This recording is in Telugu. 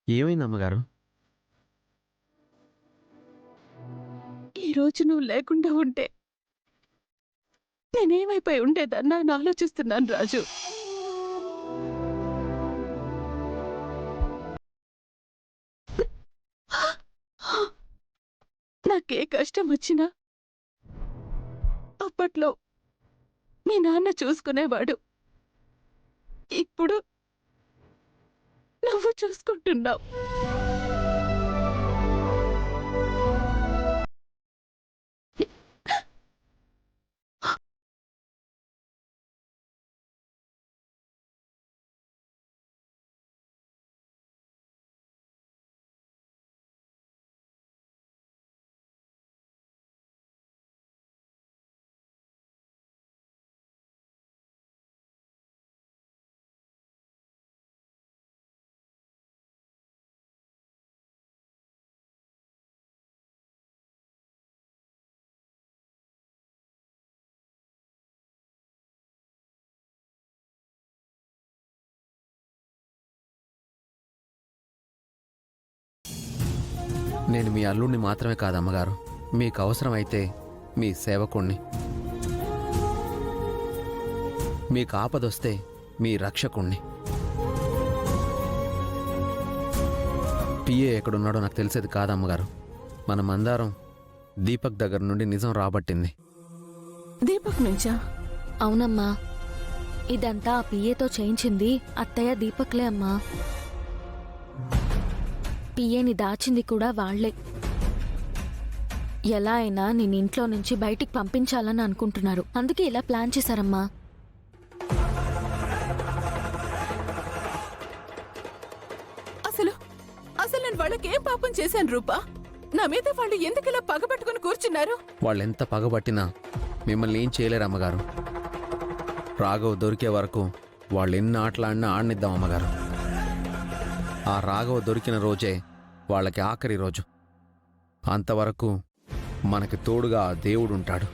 ఏమైంది అమ్మగారు? ఈరోజు నువ్వు లేకుండా ఉంటే నేనేమైపోయి ఉండేదన్నా అని ఆలోచిస్తున్నాను రాజు. నాకే కష్టం వచ్చినా అప్పట్లో మీ నాన్న చూసుకునేవాడు. ఇప్పుడు నువ్వు చూసుకుంటున్నావు. నేను మీ అల్లుడిని మాత్రమే కాదు అమ్మగారు, మీకు అవసరమైతే మీ సేవకుణ్ణి, మీకు ఆపదొస్తే మీ రక్షకుణ్ణి. పిఏ ఎక్కడున్నాడో నాకు తెలిసేది కాదమ్మగారు. మన మందారం దీపక్ దగ్గర నుండి నిజం రాబట్టింది. దీపక్ నుంచా? అవునమ్మా, ఇదంతా ఆ పిఏతో చేయించింది అత్తయ్య దీపక్లే అమ్మా. పిఏని దాచింది కూడా వాళ్లే. ఎలా అయినా నేను ఇంట్లో నుంచి బయటికి పంపించాలని అనుకుంటున్నారు, అందుకే ఇలా ప్లాన్ చేశారమ్మా. అసలు అసలు నేను వాళ్ళకేం పాపం చేశాను రూపా? నా మీద వాళ్ళు ఎందుకు ఇలా పగబట్టుకుని కూర్చున్నారు? వాళ్ళెంత పగబట్టినా మిమ్మల్ని ఏం చేయలేరు అమ్మగారు. రాఘవ్ దొరికే వరకు వాళ్ళు ఎన్ని ఆటలాడినా ఆడనిద్దాం అమ్మగారు. ఆ రాఘవ్ దొరికిన రోజే వాళ్ళకి ఆఖరి రోజు. అంతవరకు మనకి తోడుగా ఆ దేవుడుంటాడు.